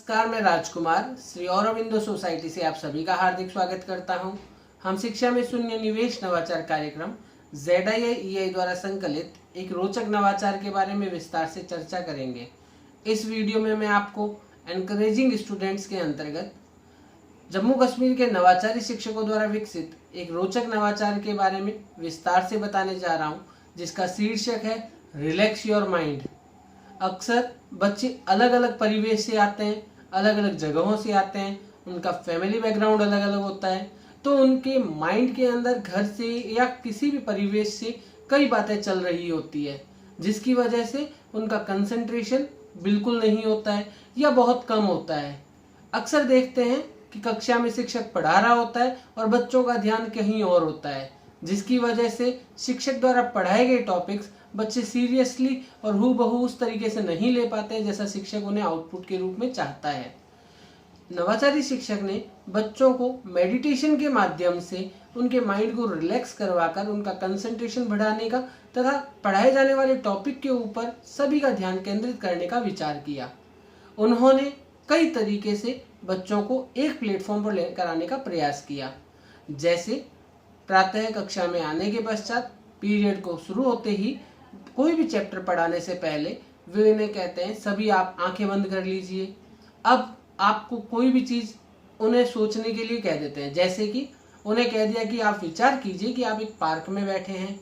नमस्कार, मैं राजकुमार श्री औरबिंदो सोसाइटी से आप सभी का हार्दिक स्वागत करता हूं। हम शिक्षा में शून्य निवेश नवाचार कार्यक्रम ZII द्वारा संकलित एक रोचक नवाचार के बारे में विस्तार से चर्चा करेंगे। इस वीडियो में मैं आपको एनकरेजिंग स्टूडेंट्स के अंतर्गत जम्मू कश्मीर के नवाचारी शिक्षकों द्वारा विकसित एक रोचक नवाचार के बारे में विस्तार से बताने जा रहा हूं, जिसका शीर्षक है रिलैक्स योर माइंड। अक्सर बच्चे अलग अलग परिवेश से आते हैं, अलग अलग जगहों से आते हैं, उनका फैमिली बैकग्राउंड अलग अलग होता है, तो उनके माइंड के अंदर घर से या किसी भी परिवेश से कई बातें चल रही होती है, जिसकी वजह से उनका कंसंट्रेशन बिल्कुल नहीं होता है या बहुत कम होता है। अक्सर देखते हैं कि कक्षा में शिक्षक पढ़ा रहा होता है और बच्चों का ध्यान कहीं और होता है, जिसकी वजह से शिक्षक द्वारा पढ़ाए गए टॉपिक्स बच्चे सीरियसली और हूबहू उस तरीके से नहीं ले पाते हैं जैसा शिक्षक उन्हें आउटपुट के रूप में चाहता है। नवाचारी शिक्षक ने बच्चों को मेडिटेशन के माध्यम से उनके माइंड को रिलैक्स करवाकर उनका कंसंट्रेशन बढ़ाने का तथा पढ़ाए जाने वाले टॉपिक के ऊपर सभी का ध्यान केंद्रित करने का विचार किया। उन्होंने कई तरीके से बच्चों को एक प्लेटफॉर्म पर लेकर आने का प्रयास किया, जैसे प्रातः कक्षा में आने के पश्चात पीरियड को शुरू होते ही कोई भी चैप्टर पढ़ाने से पहले वे इन्हें कहते हैं सभी आप आंखें बंद कर लीजिए। अब आपको कोई भी चीज़ उन्हें सोचने के लिए कह देते हैं, जैसे कि उन्हें कह दिया कि आप विचार कीजिए कि आप एक पार्क में बैठे हैं,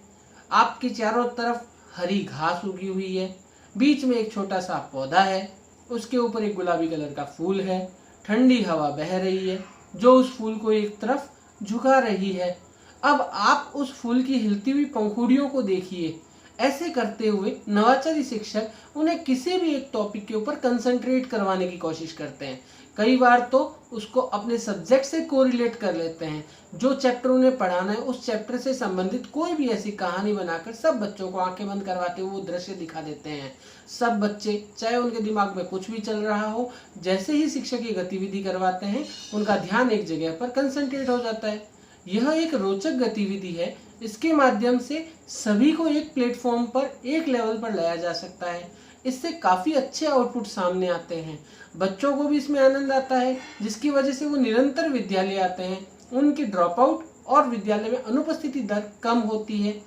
आपके चारों तरफ हरी घास उगी हुई है, बीच में एक छोटा सा पौधा है, उसके ऊपर एक गुलाबी कलर का फूल है, ठंडी हवा बह रही है जो उस फूल को एक तरफ झुका रही है। अब आप उस फूल की हिलती हुई पंखुड़ियों को देखिए। ऐसे करते हुए नवाचारी शिक्षक उन्हें किसी भी एक टॉपिक के ऊपर कंसंट्रेट करवाने की कोशिश करते हैं। कई बार तो उसको अपने सब्जेक्ट से कोरिलेट कर लेते हैं। जो चैप्टर उन्हें पढ़ाना है उस चैप्टर से संबंधित कोई भी ऐसी कहानी बनाकर सब बच्चों को आंखें बंद करवाते हुए वो दृश्य दिखा देते हैं। सब बच्चे, चाहे उनके दिमाग में कुछ भी चल रहा हो, जैसे ही शिक्षक ये गतिविधि करवाते हैं उनका ध्यान एक जगह पर कंसंट्रेट हो जाता है। यह एक रोचक गतिविधि है। इसके माध्यम से सभी को एक प्लेटफॉर्म पर, एक लेवल पर लाया जा सकता है। इससे काफ़ी अच्छे आउटपुट सामने आते हैं। बच्चों को भी इसमें आनंद आता है, जिसकी वजह से वो निरंतर विद्यालय आते हैं। उनकी ड्रॉप आउट और विद्यालय में अनुपस्थिति दर कम होती है।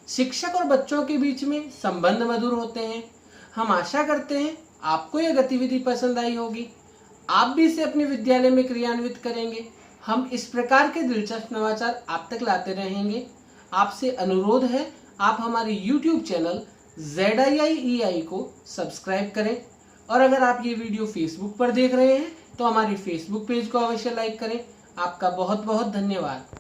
शिक्षक और बच्चों के बीच में संबंध मधुर होते हैं। हम आशा करते हैं आपको यह गतिविधि पसंद आई होगी। आप भी इसे अपने विद्यालय में क्रियान्वित करेंगे। हम इस प्रकार के दिलचस्प नवाचार आप तक लाते रहेंगे। आपसे अनुरोध है, आप हमारे YouTube चैनल ZII को सब्सक्राइब करें, और अगर आप ये वीडियो Facebook पर देख रहे हैं तो हमारे Facebook पेज को अवश्य लाइक करें। आपका बहुत बहुत धन्यवाद।